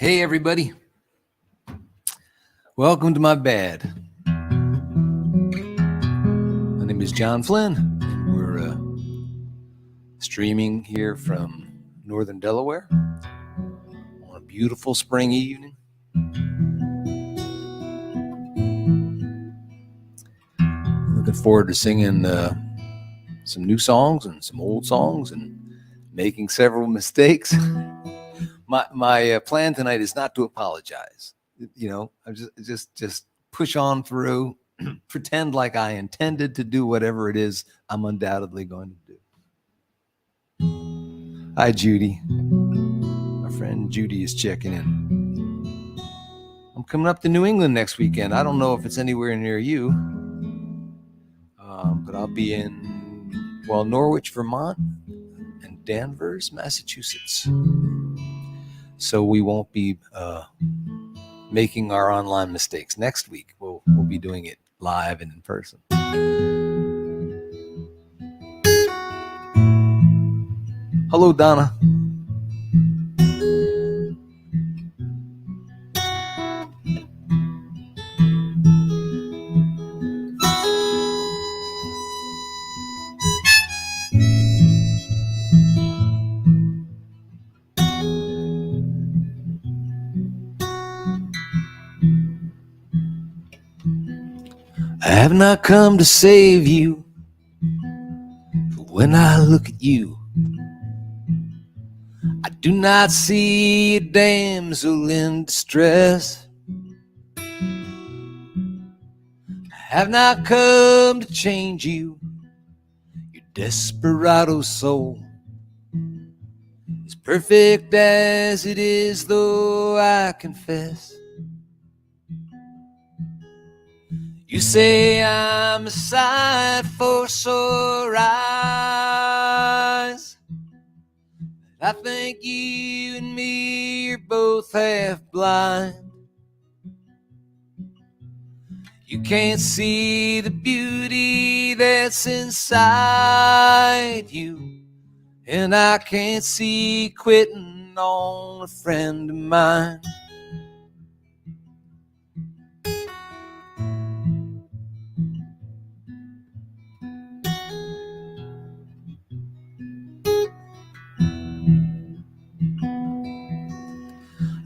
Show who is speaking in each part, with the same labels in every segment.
Speaker 1: Hey, everybody. Welcome to my B.A.D. My name is John Flynn, and we're streaming here from northern Delaware on a beautiful spring evening. Looking forward to singing some new songs and some old songs and making several mistakes. My plan tonight is not to apologize. I just push on through, pretend like I intended to do whatever it is I'm undoubtedly going to do. Hi, Judy. My friend Judy is checking in. I'm coming up to New England next weekend. I don't know if it's anywhere near you, but I'll be in, Norwich, Vermont, and Danvers, Massachusetts. So we won't be making our online mistakes. Next week, we'll be doing it live and in person. Hello, Donna. I have not come to save you, but when I look at you, I do not see a damsel in distress. I have not come to change you, your desperado soul is perfect as it is, though I confess. You say I'm a sight for sore eyes. I think you and me are both half blind. You can't see the beauty that's inside you, and I can't see quitting on a friend of mine.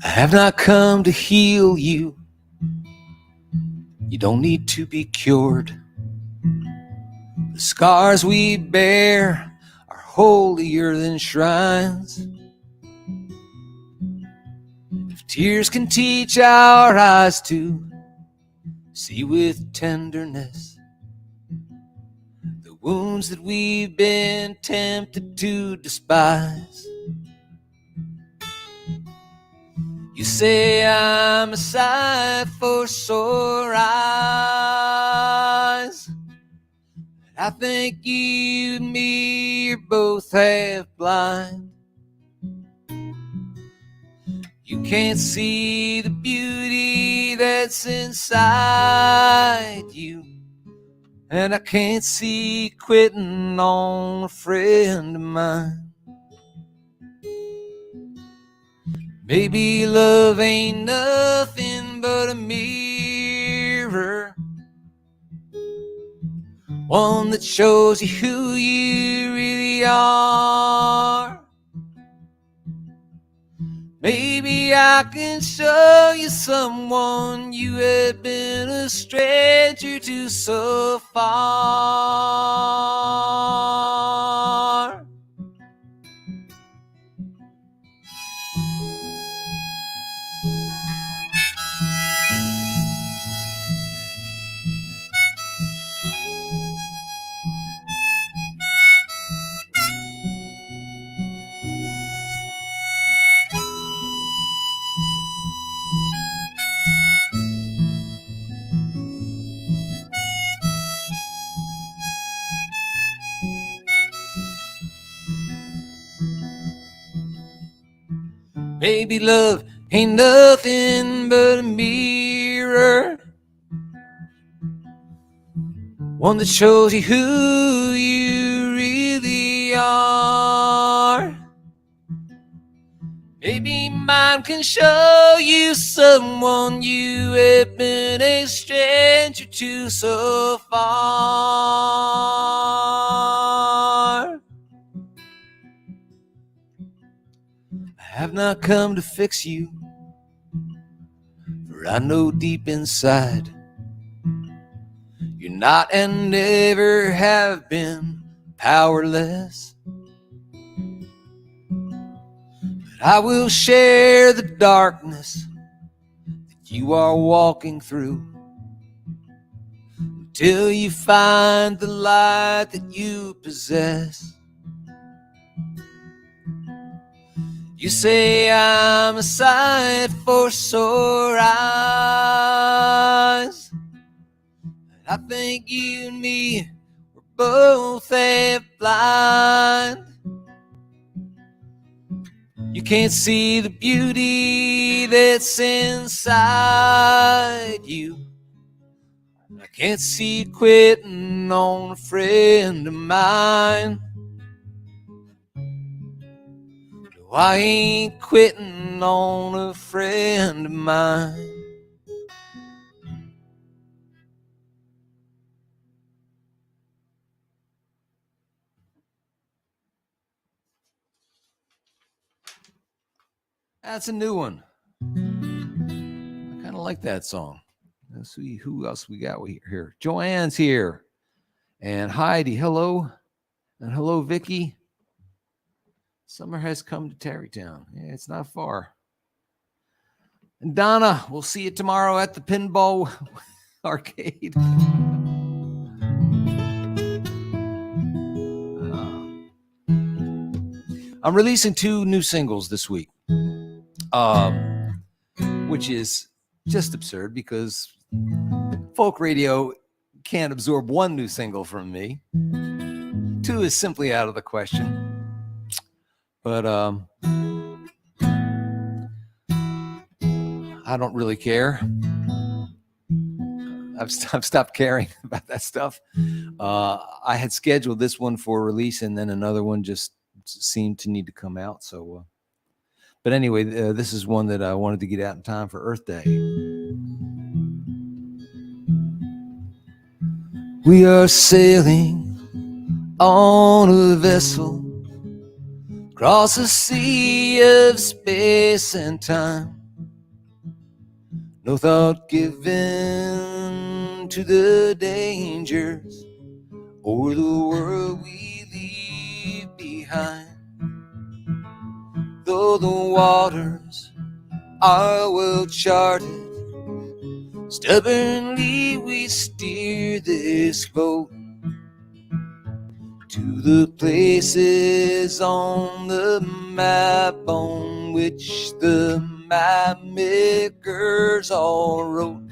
Speaker 1: I have not come to heal you. You don't need to be cured. The scars we bear are holier than shrines. If tears can teach our eyes to see with tenderness the wounds that we've been tempted to despise. You say I'm a sight for sore eyes. I think you and me are both half blind. You can't see the beauty that's inside you, and I can't see quitting on a friend of mine. Maybe love ain't nothing but a mirror, one that shows you who you really are. Maybe I can show you someone you had been a stranger to so far. Maybe love ain't nothing but a mirror, one that shows you who you really are. Maybe mind can show you someone you have been a stranger to so far. I have not come to fix you, for I know deep inside you're not and never have been powerless. But I will share the darkness that you are walking through till you find the light that you possess. You say I'm a sight for sore eyes, and I think you and me were both half blind. You can't see the beauty that's inside you. I can't see you quitting on a friend of mine. No, I ain't quitting on a friend of mine. That's a new one. I kind of like that song. Let's see who else we got here. Joanne's here. And Heidi, hello. And hello, Vicky. Summer has come to Tarrytown. Yeah, it's not far. And Donna, we'll see you tomorrow at the Pinball Arcade. I'm releasing 2 new singles this week, which is just absurd because folk radio can't absorb 1 new single from me. 2 is simply out of the question. But I don't really care. I've stopped caring about that stuff. I had scheduled this one for release, and then another one just seemed to need to come out. So, but anyway, this is one that I wanted to get out in time for Earth Day. We are sailing on a vessel across a sea of space and time. No thought given to the dangers or the world we leave behind. Though the waters are well charted, stubbornly we steer this boat to the places on the map on which the map makers all wrote.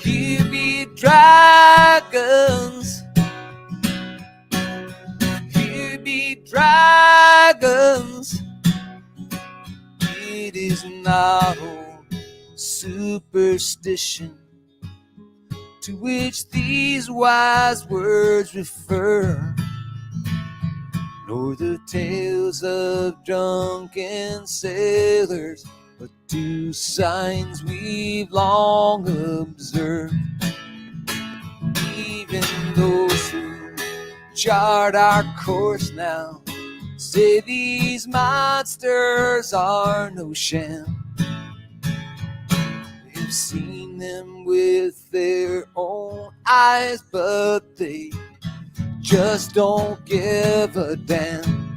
Speaker 1: Here be dragons, here be dragons. It is not old superstition to which these wise words refer, nor the tales of drunken sailors, but 2 signs we've long observed. Even those who chart our course now say these monsters are no sham. We've seen them with their own eyes, but they just don't give a damn.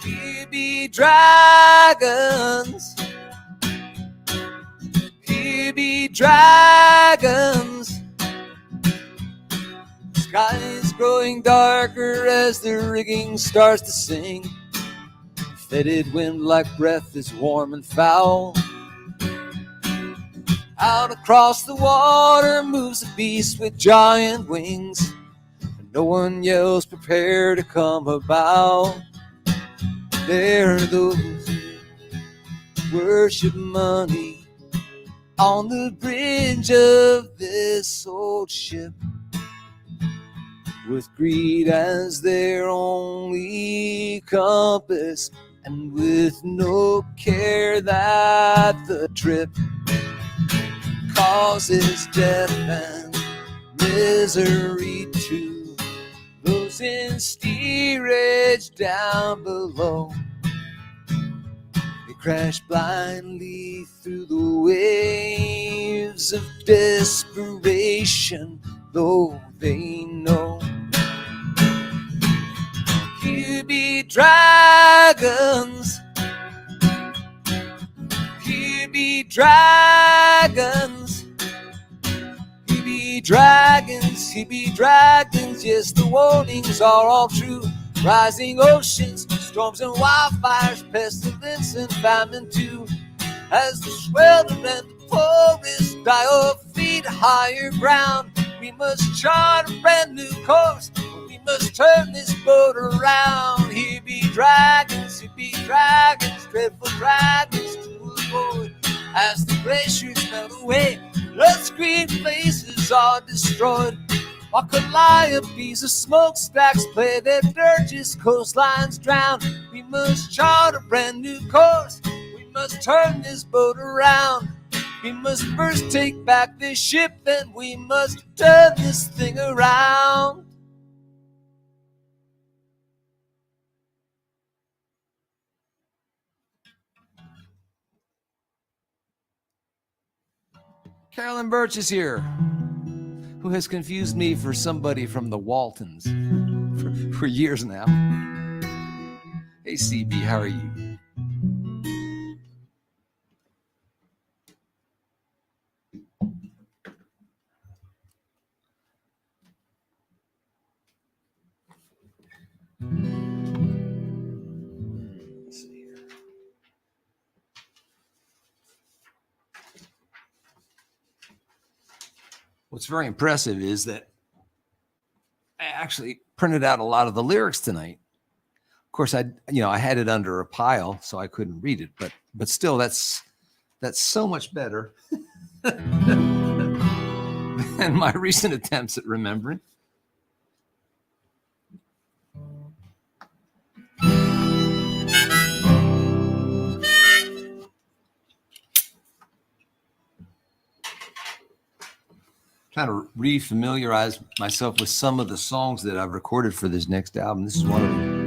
Speaker 1: Here be dragons, here be dragons. The sky is growing darker as the rigging starts to sing. Fetid wind like breath is warm and foul. Out across the water moves a beast with giant wings, and no one yells, prepare to come about. There are those who worship money on the bridge of this old ship. with greed as their only compass, and with no care that the trip causes death and misery to those in steerage down below. They crash blindly through the waves of desperation, though they know here be dragons, here be dragons, here be dragons, here be dragons. Yes, the warnings are all true. Rising oceans, storms and wildfires, pestilence and famine too. As the swelter and the poorest die of feet higher ground, we must chart a brand new course. We must turn this boat around. Here be dragons, dreadful dragons to avoid. As the glaciers melt away, blood-screen places are destroyed. While calliopes of smokestacks play their dirges, coastlines drown. We must chart a brand new course. We must turn this boat around. We must first take back this ship, then we must turn this thing around. Carolyn Birch is here, who has confused me for somebody from the Waltons for years now. Hey, CB, how are you? Let's see here. What's very impressive is that I actually printed out a lot of the lyrics tonight. Of course, I had it under a pile, so I couldn't read it. But still, that's so much better than my recent attempts at remembering. Trying to re-familiarize myself with some of the songs that I've recorded for this next album. This is one of them.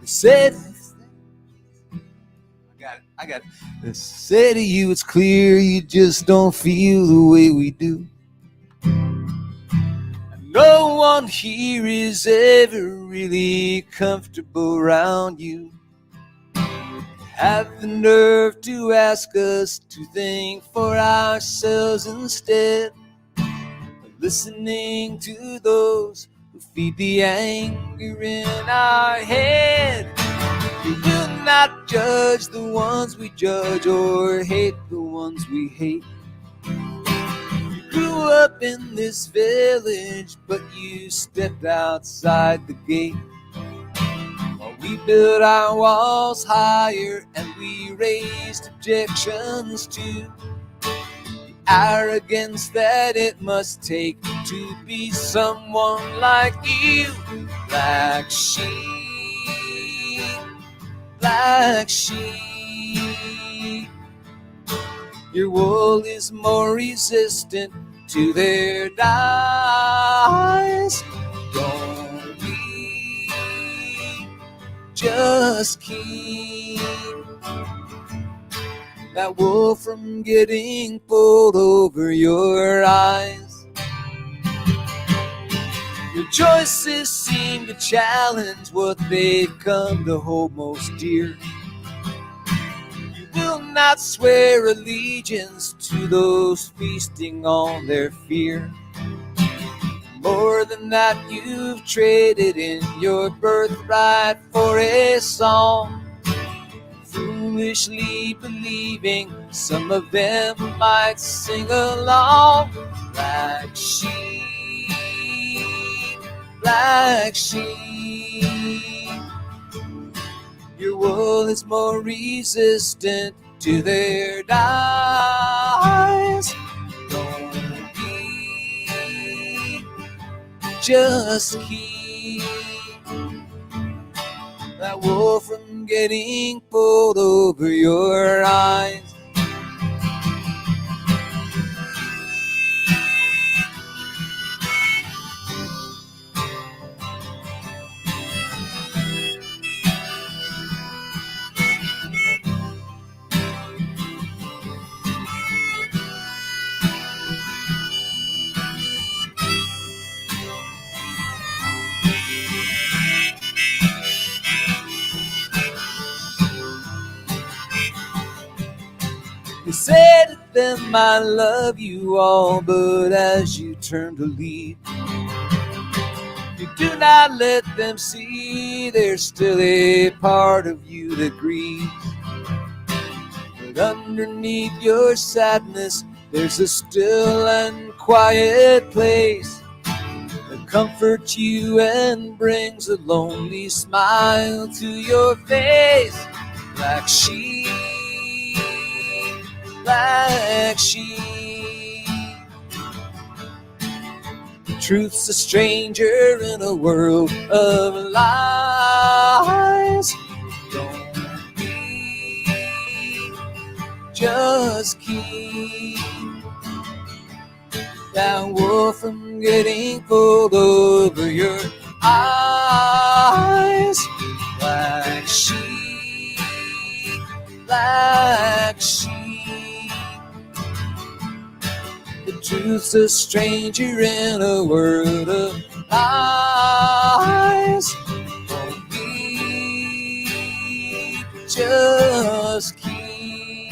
Speaker 1: Said, I got it. They say to you it's clear you just don't feel the way we do. No one here is ever really comfortable around you. Have the nerve to ask us to think for ourselves instead of listening to those who feed the anger in our head. We will not judge the ones we judge or hate the ones we hate. Grew up in this village, but you stepped outside the gate. While we built our walls higher and we raised objections to the arrogance that it must take to be someone like you. Black sheep, black sheep. Your wool is more resistant to their dyes. Don't be, just keep that wool from getting pulled over your eyes. Your choices seem to challenge what they've come to hold most dear. Will not swear allegiance to those feasting on their fear. More than that, you've traded in your birthright for a song, foolishly believing some of them might sing along. Black sheep, black sheep. world is more resistant to their dyes. Don't be, just keep that wool from getting pulled over your eyes. You say to them, I love you all, but as you turn to leave, you do not let them see there's still a part of you that grieves. But underneath your sadness, there's a still and quiet place that comforts you and brings a lonely smile to your face. Black sheep, black sheep. The truth's a stranger in a world of lies. Don't be, just keep that wool from getting pulled over your eyes. Black sheep, black sheep. The truth's a stranger in a world of lies. Don't be, just keep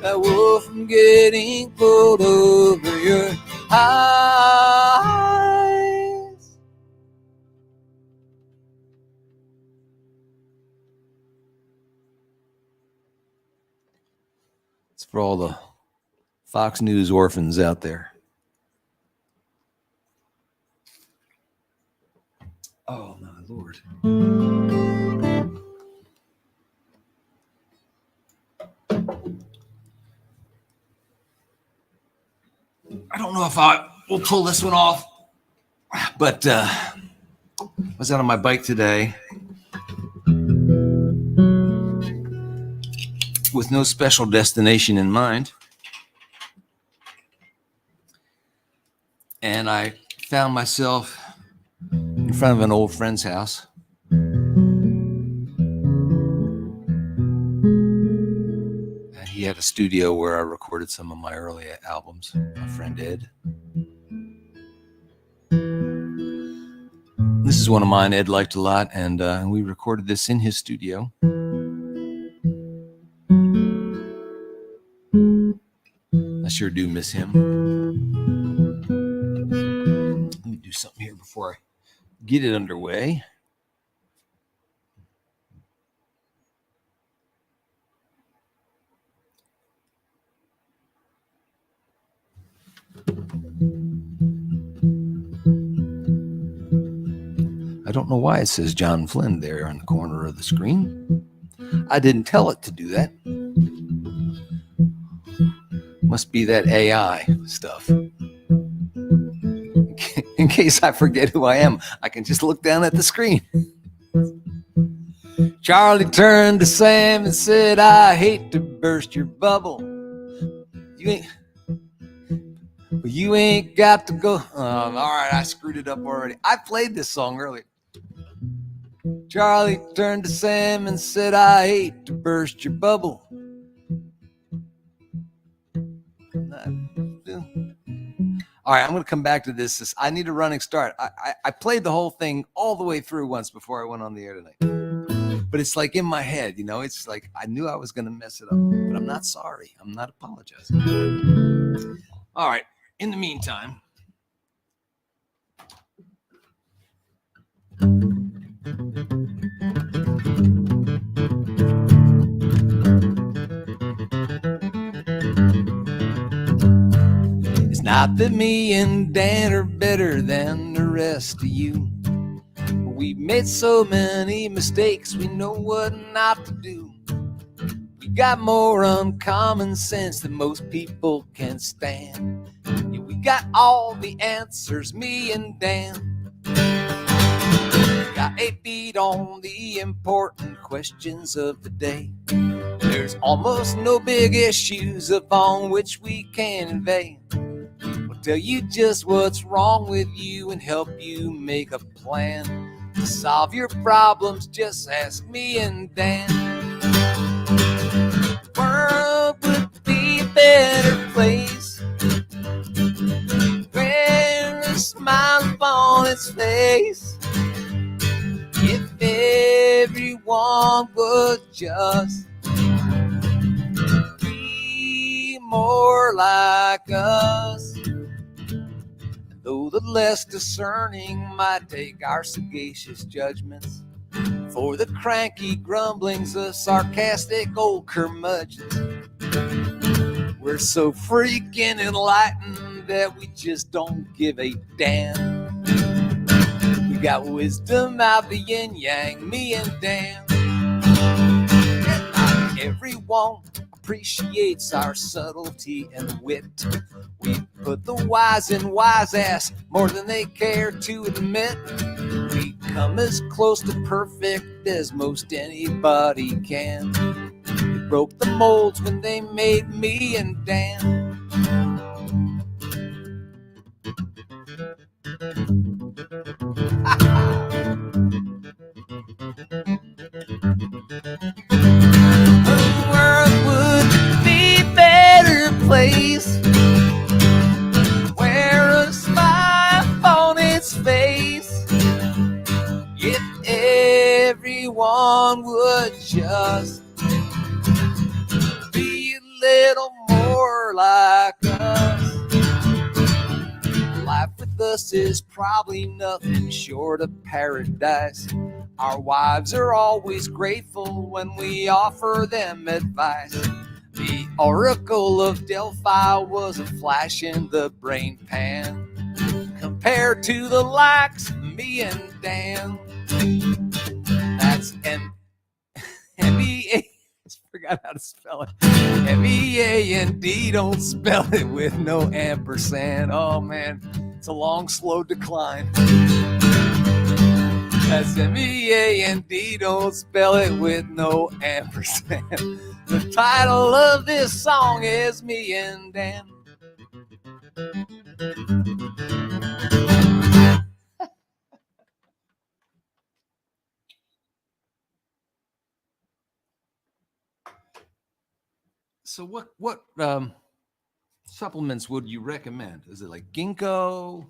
Speaker 1: that wool from getting pulled over your eyes. It's for all the Fox News orphans out there. Oh, my Lord. I don't know if I will pull this one off, but I was out on my bike today with no special destination in mind. And I found myself in front of an old friend's house. And he had a studio where I recorded some of my early albums, my friend Ed. This is one of mine Ed liked a lot, and we recorded this in his studio. I sure do miss him. Let me do something here before I get it underway. I don't know why it says John Flynn there on the corner of the screen. I didn't tell it to do that. Must be that AI stuff. In case I forget who I am, I can just look down at the screen. Charlie turned to Sam and said, I hate to burst your bubble. You ain't got to go. All right, I screwed it up already. I played this song earlier. Charlie turned to Sam and said, I hate to burst your bubble. All right, I'm going to come back to this. I need a running start. I played the whole thing all the way through once before I went on the air tonight. But it's like in my head, you know, it's like I knew I was going to mess it up. But I'm not sorry. I'm not apologizing. All right, in the meantime. It's not that me and Dan are better than the rest of you. We've made so many mistakes, we know what not to do. We got more uncommon sense than most people can stand. Yeah, we got all the answers, me and Dan. Got a beat on the important questions of the day. There's almost no big issues upon which we can invade. We'll tell you just what's wrong with you and help you make a plan. To solve your problems, just ask me and Dan. The world would be a better place where a smile upon its face if everyone would just be more like us. Though the less discerning might take our sagacious judgments for the cranky grumblings of sarcastic old curmudgeons. We're so freaking enlightened that we just don't give a damn. We got wisdom out the yin yang, me and Dan. And not everyone appreciates our subtlety and wit. We put the wise in wise ass more than they care to admit. We come as close to perfect as most anybody can. They broke the molds when they made me and Dan. The world would be a better place where a smile on its face if everyone would just be a little more like us. Life with us is probably nothing short of paradise. Our wives are always grateful when we offer them advice. The Oracle of Delphi was a flash in the brain pan compared to the likes of me and Dan. That's M-E-A. I forgot how to spell it. M-E-A-N-D. Don't spell it with no ampersand. Oh man, it's a long, slow decline. That's M-E-A-N-D. Don't spell it with no ampersand. The title of this song is Me and Dan. So what supplements would you recommend? Is it like ginkgo?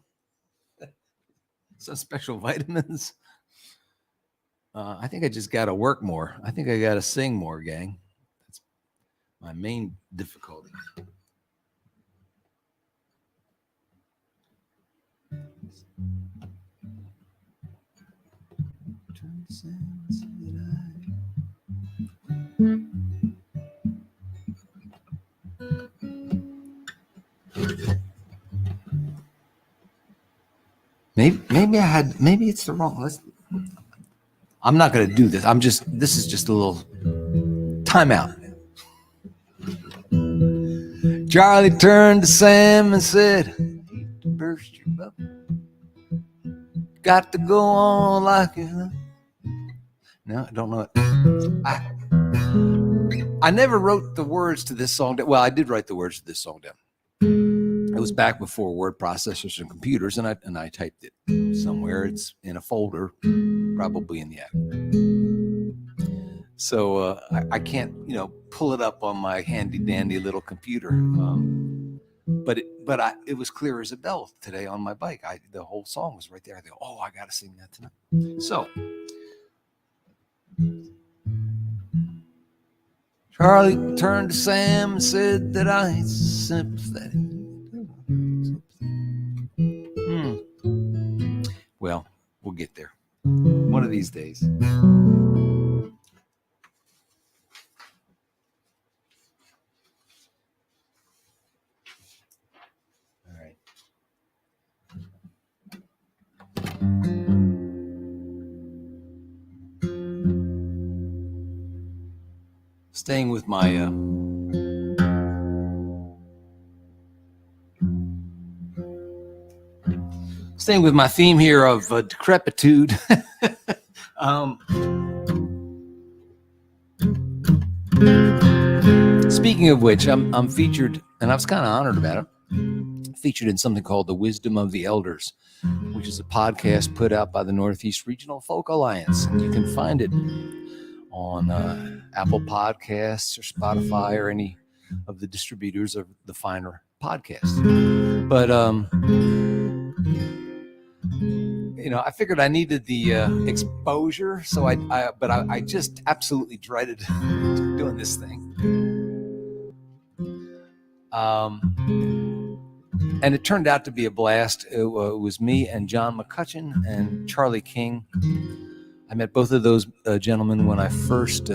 Speaker 1: Some special vitamins? I think I just got to work more. I think I got to sing more, gang. That's my main difficulty. Maybe it's the wrong. I'm not going to do this. This is just a little timeout. Charlie turned to Sam and said, burst your bubble. Got to go on like it. No, I don't know it. I never wrote the words to this song down. Well, I did write the words to this song down. It was back before word processors and computers, and I typed it somewhere. It's in a folder, probably in the attic. So I can't, pull it up on my handy dandy little computer. But it was clear as a bell today on my bike. The whole song was right there. I go, oh, I got to sing that tonight. So Charlie turned to Sam and said that I ain't sympathetic. Well, we'll get there one of these days. All right. Staying with my theme here of decrepitude. Speaking of which, I'm featured, and I was kind of honored about it, featured in something called The Wisdom of the Elders, which is a podcast put out by the Northeast Regional Folk Alliance. And you can find it on Apple Podcasts or Spotify or any of the distributors of the finer podcasts. But, I figured I needed the exposure, so I just absolutely dreaded doing this thing. And it turned out to be a blast. It was me and John McCutcheon and Charlie King. I met both of those gentlemen when I first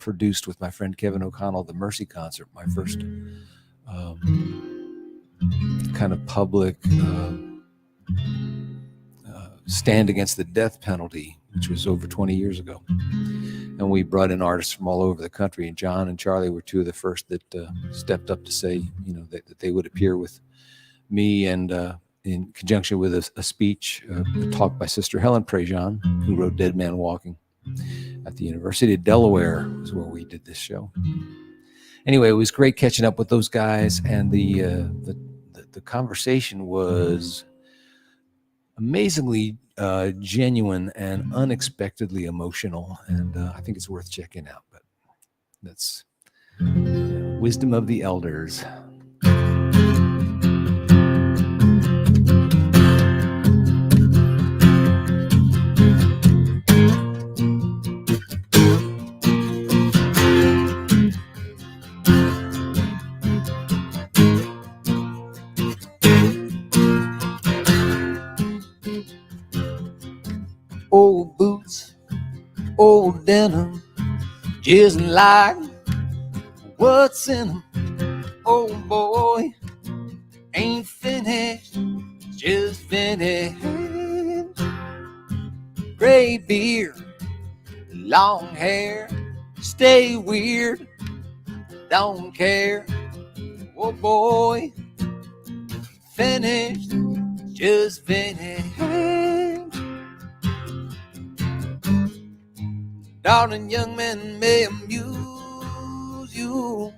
Speaker 1: produced with my friend Kevin O'Connell the Mercy Concert, my first kind of public stand against the death penalty, which was over 20 years ago. And we brought in artists from all over the country. And John and Charlie were two of the first that stepped up to say, that they would appear with me, and in conjunction with a speech, a talk by Sister Helen Prejean, who wrote Dead Man Walking, at the University of Delaware, is where we did this show. Anyway, it was great catching up with those guys, and the conversation was amazingly genuine and unexpectedly emotional, and I think it's worth checking out. But that's Wisdom of the Elders. Old boots, old denim, just like what's in them. Old boy ain't finished, just finished. Gray beard, long hair, stay weird, don't care. Oh boy, finished, just finished. Darling, young men may amuse you,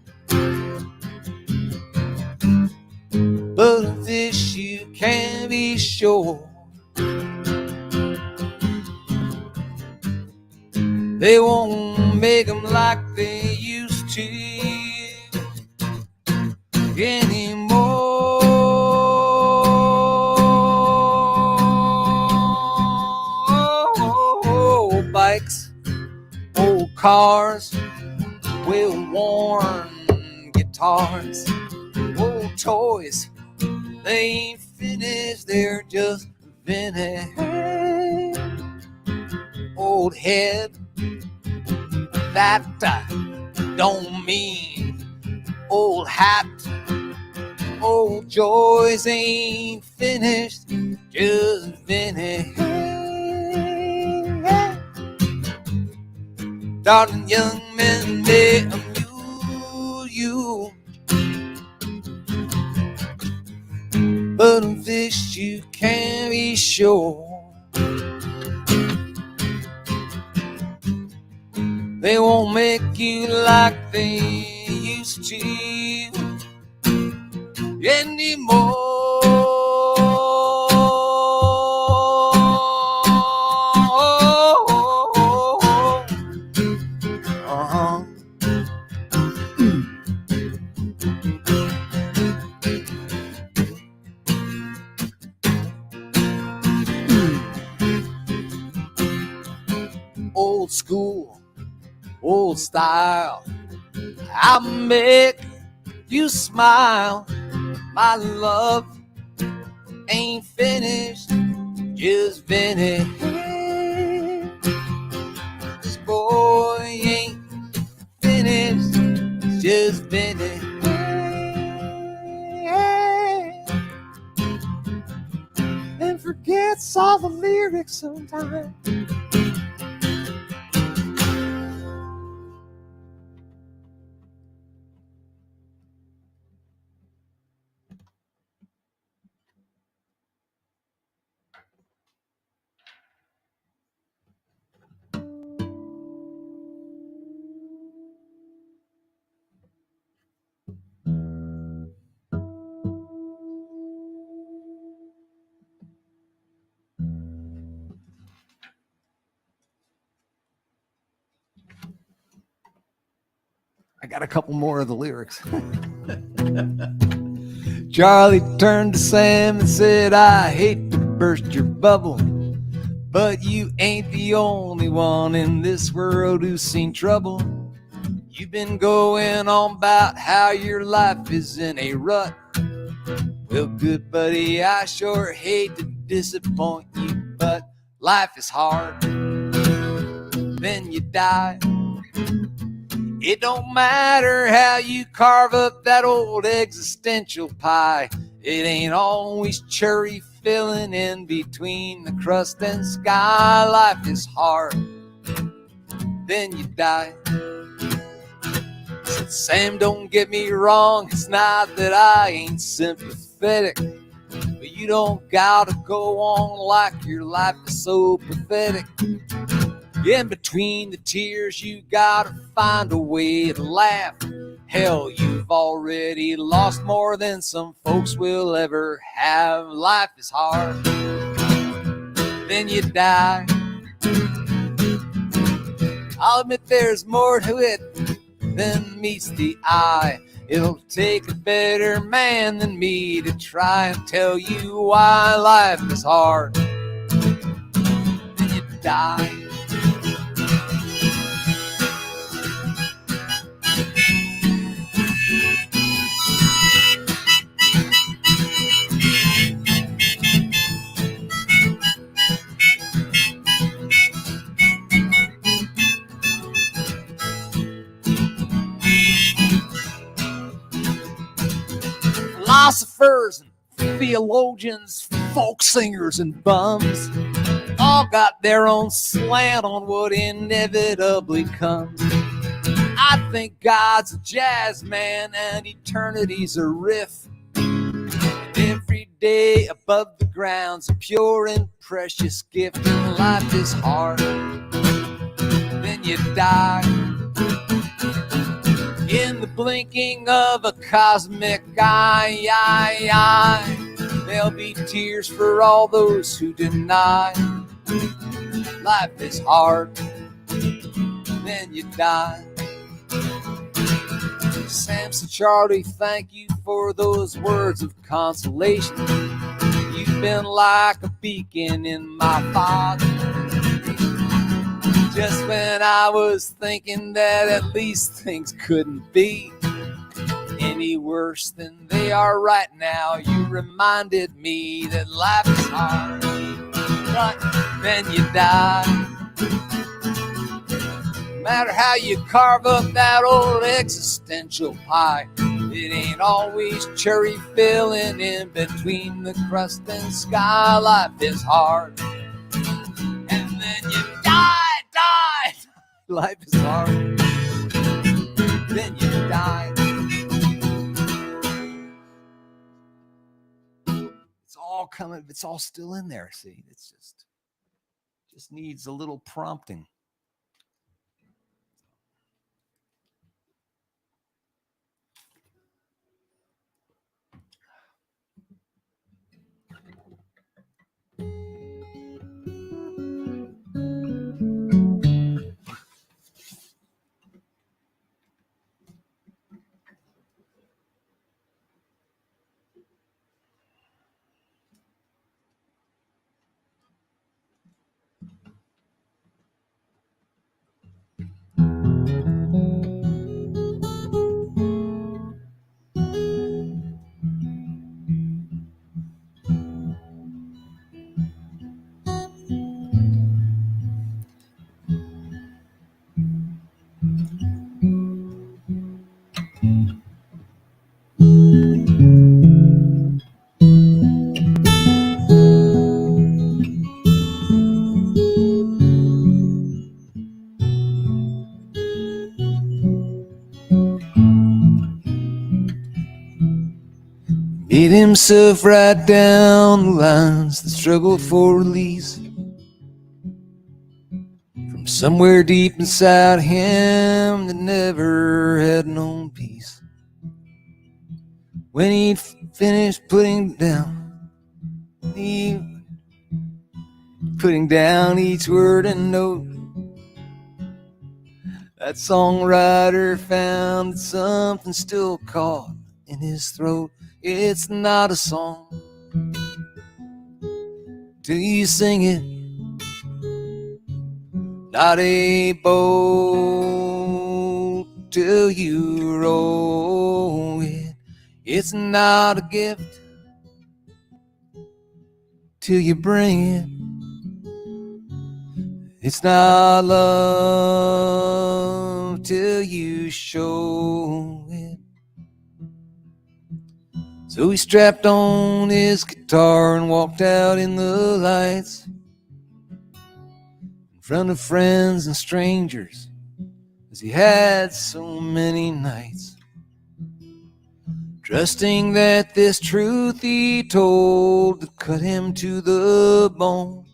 Speaker 1: but of this you can be sure. They won't make them like they used to anymore. Old bikes, old cars, well-worn guitars, old toys, they ain't finished, they're just finished. Old head, that don't mean old hat. Old joys ain't finished, just finished. Darling, young men may amuse you, but of this you can't be sure. They won't make you like they used to anymore. Old school, old style, I'll make you smile. My love ain't finished, just finished. This boy ain't finished, just finished. And forgets all the lyrics sometimes. I got a couple more of the lyrics. Charlie turned to Sam and said, I hate to burst your bubble, but you ain't the only one in this world who's seen trouble. You've been going on about how your life is in a rut. Well, good buddy, I sure hate to disappoint you, but life is hard, then you die. It don't matter how you carve up that old existential pie. It ain't always cherry filling in between the crust and sky. Life is hard, then you die. Said, Sam, don't get me wrong, it's not that I ain't sympathetic, but you don't gotta go on like your life is so pathetic. In between the tears, you gotta find a way to laugh. Hell, you've already lost more than some folks will ever have. Life is hard, then you die. I'll admit there's more to it than meets the eye. It'll take a better man than me to try and tell you why life is hard, then you die. Philosophers and theologians, folk singers and bums all got their own slant on what inevitably comes. I think God's a jazz man and eternity's a riff. And every day above the ground's a pure and precious gift. And life is hard, then you die. In the blinking of a cosmic eye, there'll be tears for all those who deny. Life is hard, then you die. Sam said, Charlie, thank you for those words of consolation. You've been like a beacon in my fog. Just when I was thinking that at least things couldn't be any worse than they are right now, you reminded me that life is hard, but then you die. No matter how you carve up that old existential pie, it ain't always cherry filling in between the crust and sky. Life is hard, and then you die. Life is hard, then you die. It's all coming, it's all still in there. See, it's just needs a little prompting. Made himself right down the lines that struggled for release from somewhere deep inside him that never had known peace. When he'd finished putting down each word and note, That songwriter found that something still caught in his throat. It's not a song till you sing it, not a boat till you row it. It's not a gift till you bring it. It's not love till you show it. So he strapped on his guitar and walked out in the lights, in front of friends and strangers, as he had so many nights, trusting that this truth he told that cut him to the bone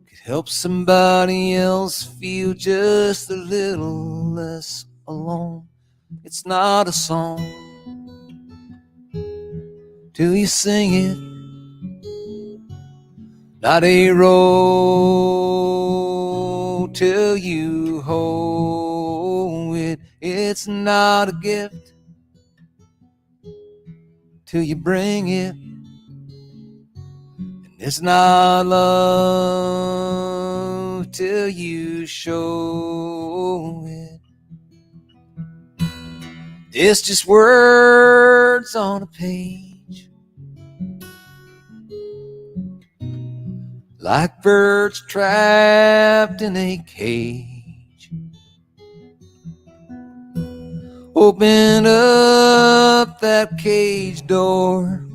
Speaker 1: could help somebody else feel just a little less alone. It's not a song till you sing it, not a road till you hold it. It's not a gift till you bring it, and it's not love till you show it. It's just words on a page, like birds trapped in a cage. Open up that cage door,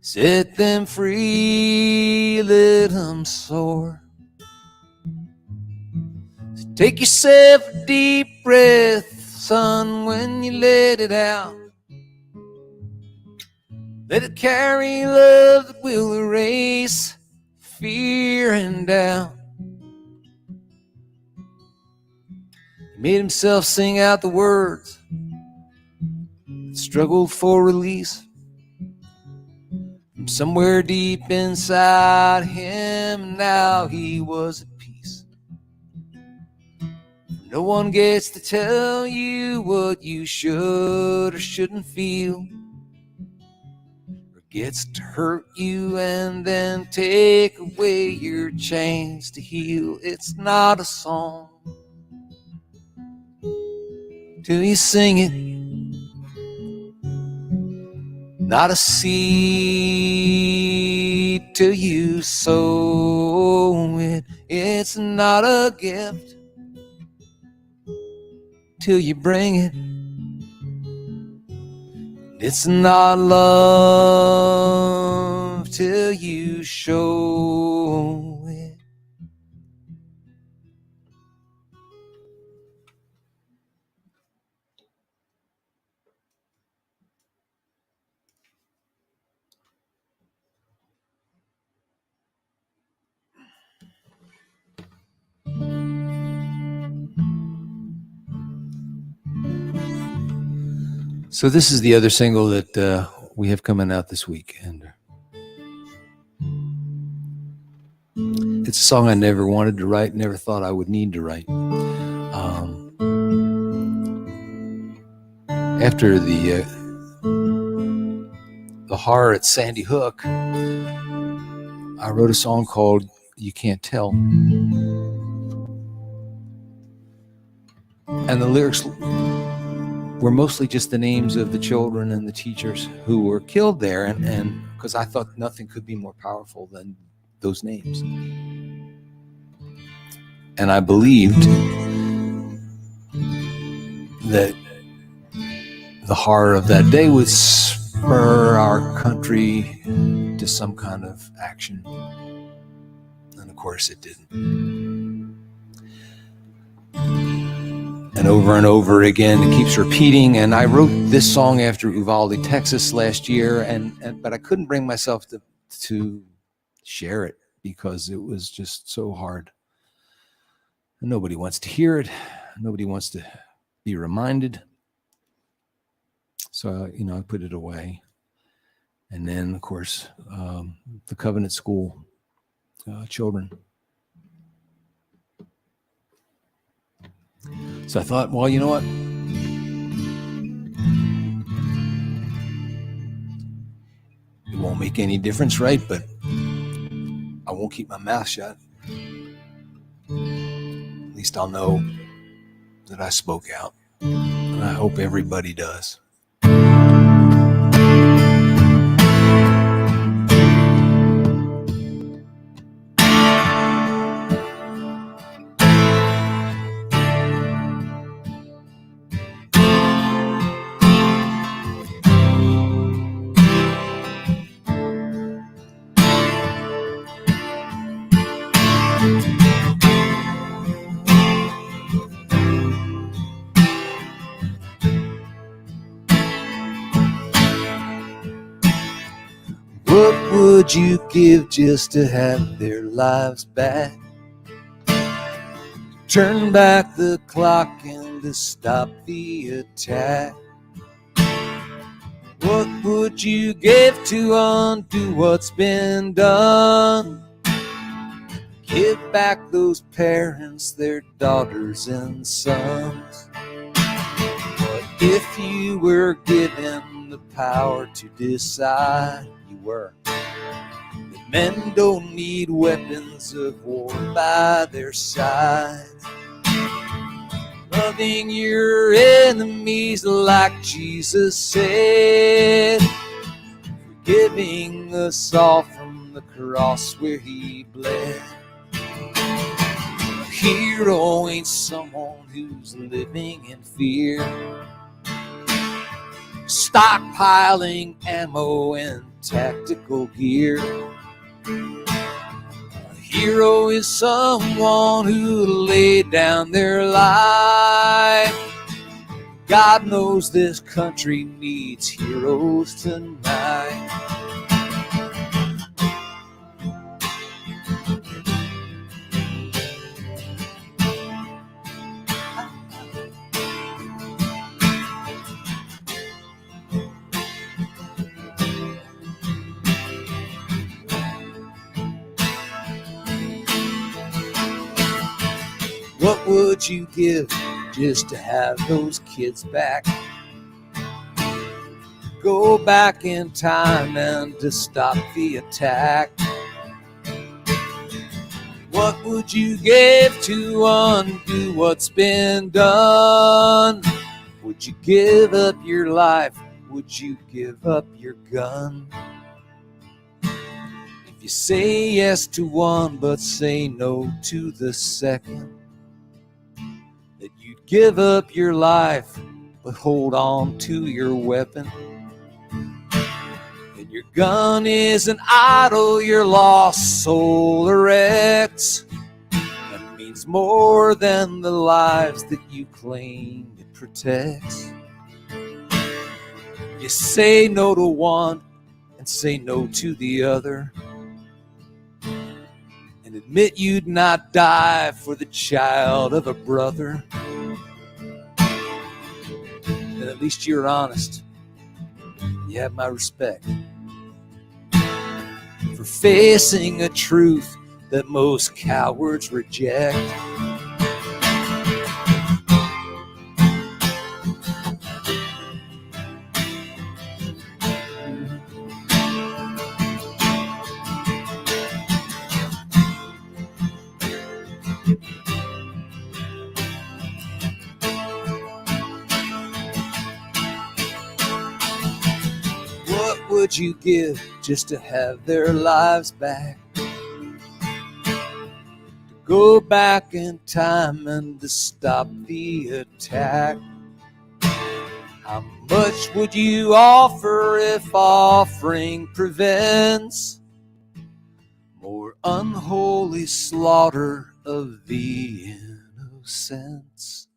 Speaker 1: set them free, let them soar. So take yourself a deep breath, son, when you let it out. Let it carry love that will erase fear and doubt. He made himself sing out the words that struggled for release from somewhere deep inside him. Now he was at peace. No one gets to tell you what you should or shouldn't feel, gets to hurt you and then take away your chains to heal. It's not a song till you sing it, not a seed till you sow it. It's not a gift till you bring it. It's not love till you show it. So this is the other single that we have coming out this week, and it's a song I never wanted to write, never thought I would need to write. After the horror at Sandy Hook, I wrote a song called "You Can't Tell," and the lyrics were mostly just the names of the children and the teachers who were killed there, and because I thought nothing could be more powerful than those names. And I believed that the horror of that day would spur our country to some kind of action. And of course it didn't. And over again, it keeps repeating. And I wrote this song after Uvalde, Texas last year, but I couldn't bring myself to share it because it was just so hard. And nobody wants to hear it. Nobody wants to be reminded. So, I put it away. And then, of course, the Covenant School children So I thought, well, you know what? It won't make any difference, right? But I won't keep my mouth shut. At least I'll know that I spoke out. And I hope everybody does. What would you give just to have their lives back? Turn back the clock and to stop the attack. What would you give to undo what's been done? Give back those parents, their daughters and sons. But if you were given the power to decide, you were, that men don't need weapons of war by their side. Loving your enemies like Jesus said, forgiving us all from the cross where he bled. A hero ain't someone who's living in fear, stockpiling ammo and tactical gear. A hero is someone who laid down their life. God knows this country needs heroes tonight. What would you give just to have those kids back? Go back in time and to stop the attack. What would you give to undo what's been done? Would you give up your life? Would you give up your gun? If you say yes to one but say no to the second, that you'd give up your life but hold on to your weapon. And your gun is an idol your lost soul erects. That means more than the lives that you claim it protects. You say no to one and say no to the other, and admit you'd not die for the child of a brother. Then at least you're honest. You have my respect for facing a truth that most cowards reject. What would you give just to have their lives back? To go back in time and to stop the attack? How much would you offer if offering prevents more unholy slaughter of the innocents?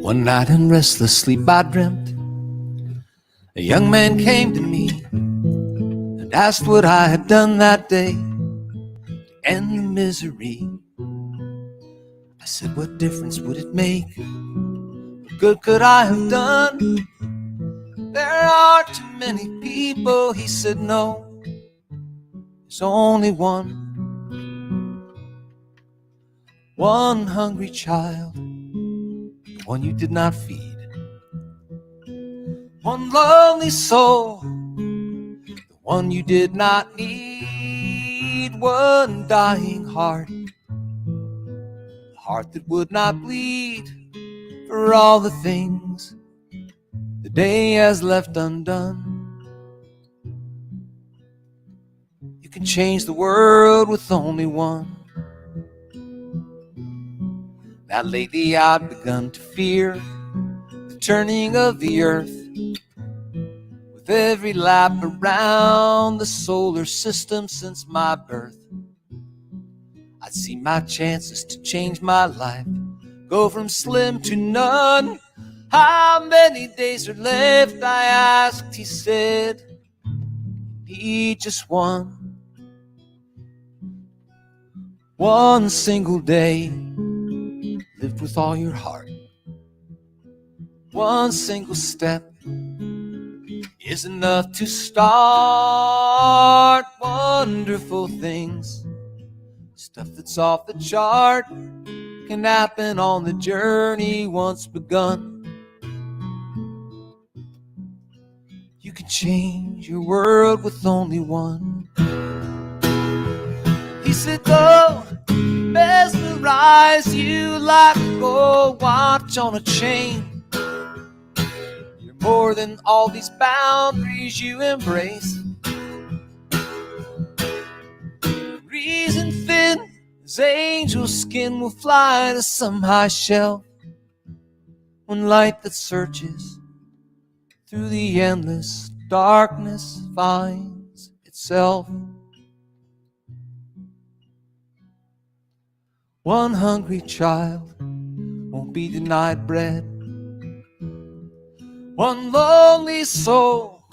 Speaker 1: One night in restless sleep I dreamt a young man came to me and asked what I had done that day to end the misery. I said, what difference would it make? What good could I have done? There are too many people. He said, no, there's only one hungry child, the one you did not feed. One lonely soul, the one you did not need. One dying heart, a heart that would not bleed for all the things the day has left undone. You can change the world with only one. Now lately I've begun to fear the turning of the earth. With every lap around the solar system since my birth, I'd see my chances to change my life go from slim to none. How many days are left, I asked. He said, you need just one single day lived with all your heart. One single step is enough to start wonderful things. Stuff that's off the chart can happen on the journey once begun. You can change your world with only one. He said, go mesmerize you like a gold watch on a chain. More than all these boundaries you embrace. Reason thin as angel skin will fly to some high shelf. When light that searches through the endless darkness finds itself. One hungry child won't be denied bread. One lonely soul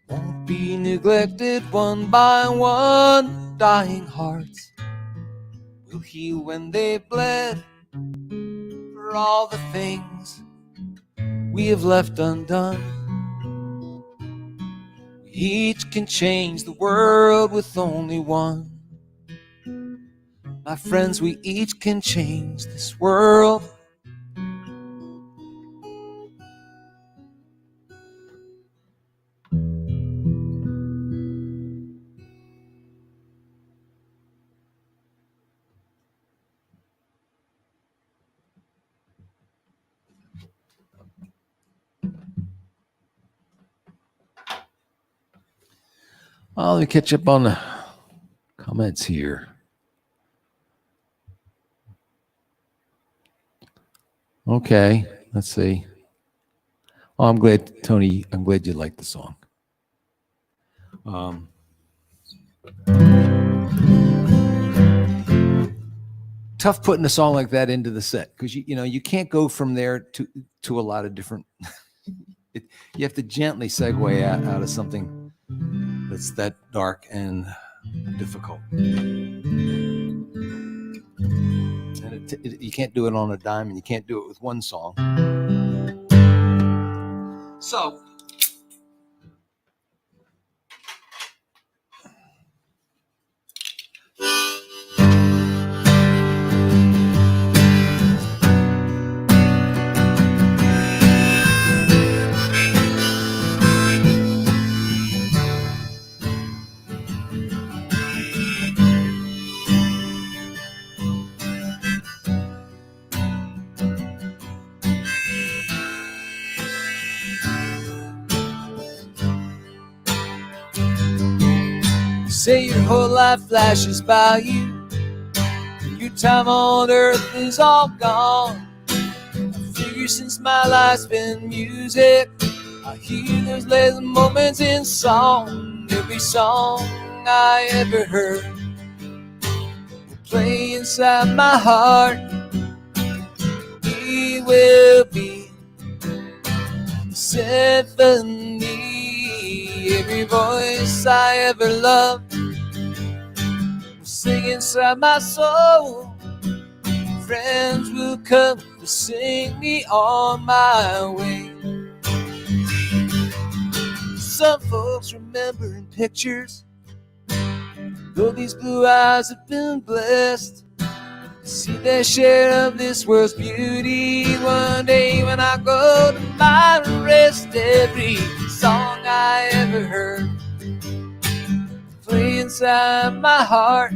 Speaker 1: won't be neglected. One by one, dying hearts will heal when they've bled for all the things we have left undone. We each can change the world with only one. My friends, we each can change this world. Well, let me catch up on the comments here. Okay, let's see. Oh, I'm glad, Tony, I'm glad you liked the song. Tough putting a song like that into the set because you can't go from there to a lot of different. You have to gently segue out of something that's that dark and difficult. And you can't do it on a dime, and you can't do it with one song. So say your whole life flashes by you. Your time on earth is all gone. I figure Ever since my life's been music, I hear those little moments in song. Every song I ever heard will play inside my heart. It will be a symphony. Every voice I ever loved will sing inside my soul. Friends will come to sing me on my way. Some folks remember in pictures, though these blue eyes have been blessed, see their share of this world's beauty. One day when I go to my rest, every song I ever heard play inside my heart.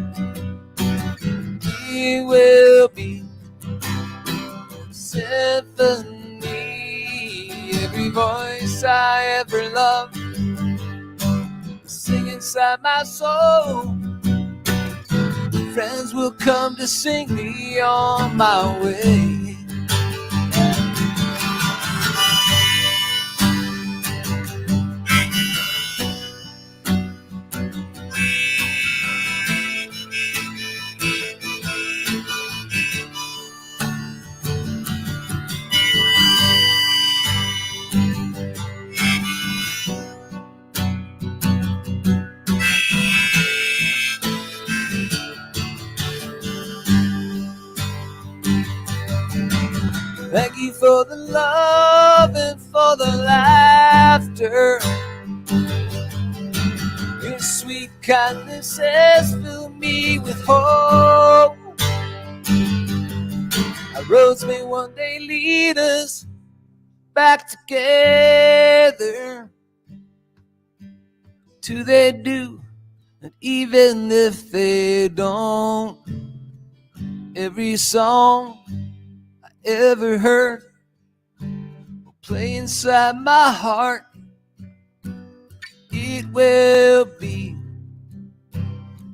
Speaker 1: It will be a symphony. Every voice I ever loved sing inside my soul. Friends will come to sing me on my way. Thank you for the love and for the laughter. Your sweet kindness has filled me with hope. Our roads may one day lead us back together. Till they do, and even if they don't, every song ever heard will play inside my heart. It will be a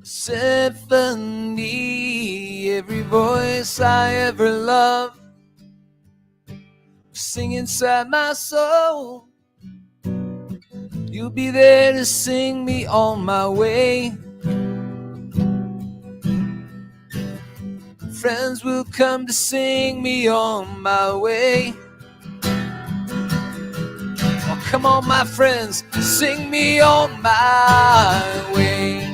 Speaker 1: symphony. Every voice I ever loved will sing inside my soul. You'll be there to sing me on my way. Friends will come to sing me on my way. Oh, come on, my friends, sing me on my way.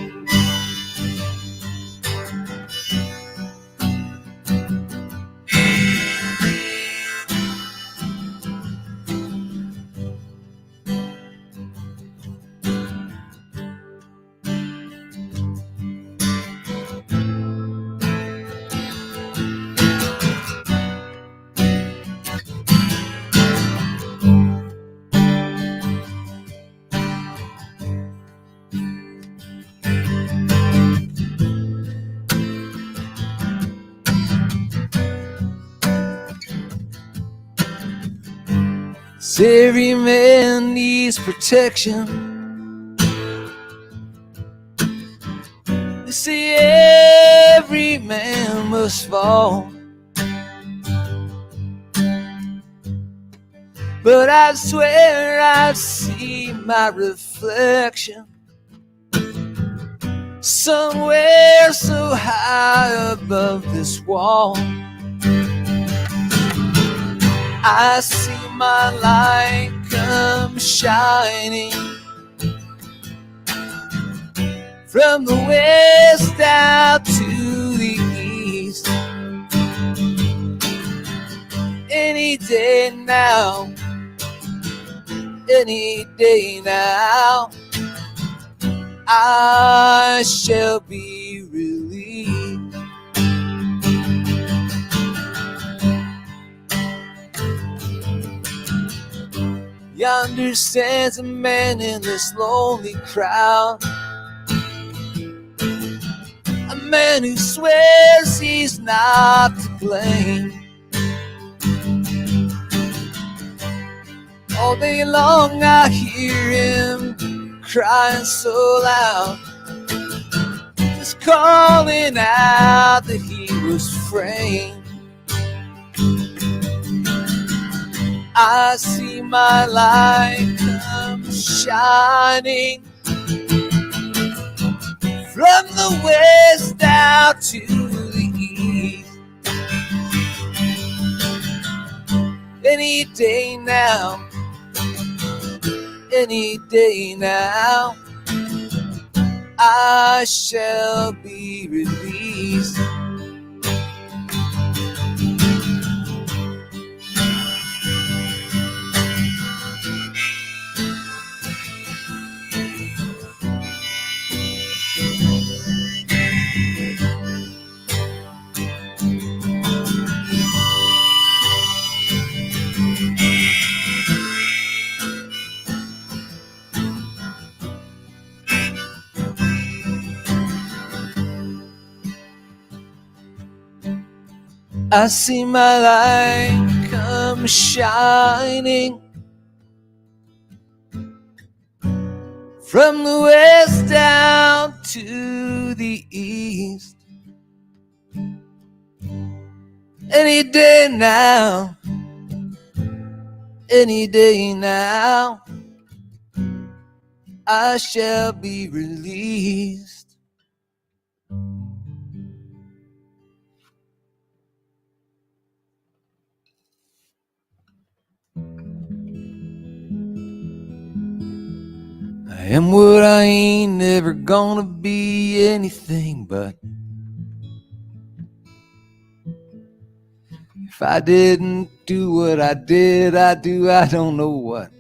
Speaker 1: Every man needs protection. They say every man must fall, but I swear I see my reflection somewhere so high above this wall. I see my light come shining from the west out to the east. Any day now, any day now, I shall be relieved. Yonder stands a man in this lonely crowd, a man who swears he's not to blame. All day long I hear him crying so loud, just calling out that he was framed. I see my light come shining from the west out to the east. Any day now, any day now, I shall be released. I see my light come shining from the west down to the east. Any day now, any day now, I shall be released. I am what I ain't, never gonna be anything but. If I didn't do what I did, I don't know what.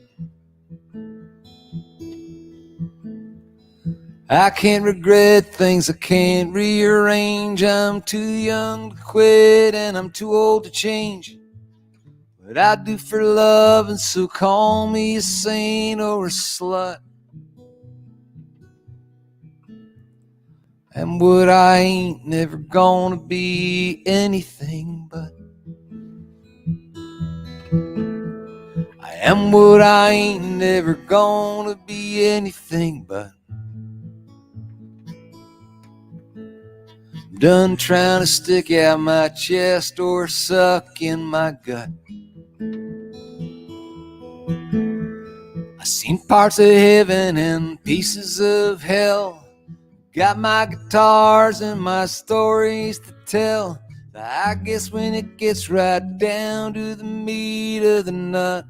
Speaker 1: I can't regret things I can't rearrange. I'm too young to quit and I'm too old to change. But I do for love, and so call me a saint or a slut. And what I ain't, never gonna be anything but. I am what I ain't, never gonna be anything but. I'm done trying to stick out my chest or suck in my gut. I've seen parts of heaven and pieces of hell. Got my guitars and my stories to tell. I guess when it gets right down to the meat of the nut,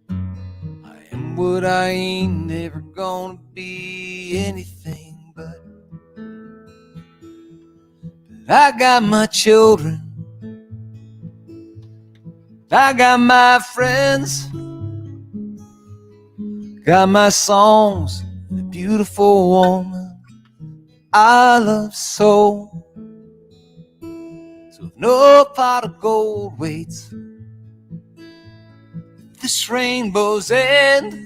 Speaker 1: I am what I ain't, never gonna be anything but. I got my children, I got my friends, got my songs, and a beautiful woman I love so. So if no pot of gold waits at this rainbow's end,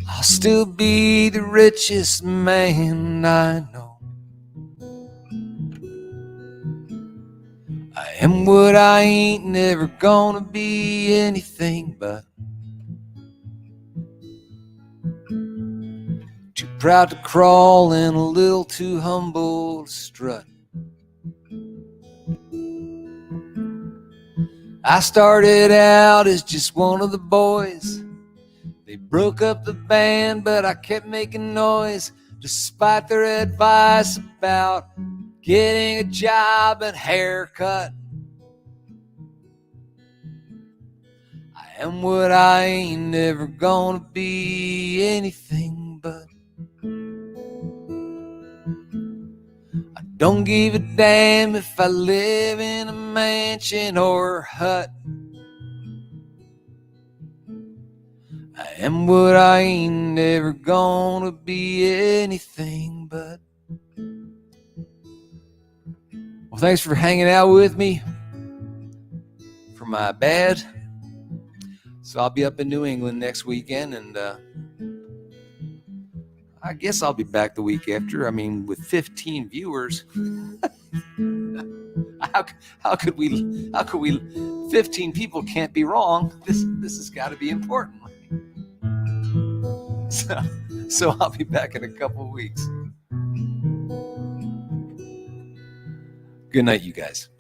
Speaker 1: I'll still be the richest man I know. I am what I ain't, never gonna be anything but. Too proud to crawl and a little too humble to strut. I started out as just one of the boys. They broke up the band, but I kept making noise despite their advice about getting a job and haircut. I am what I ain't, never gonna be anything but. I don't give a damn if I live in a mansion or a hut. I am what I ain't, never gonna be anything but. Well, thanks for hanging out with me for my B.A.D. So I'll be up in New England next weekend, and I guess I'll be back the week after. I mean, with 15 viewers, how could we 15 people can't be wrong. This has got to be important. So I'll be back in a couple of weeks. Good night, you guys.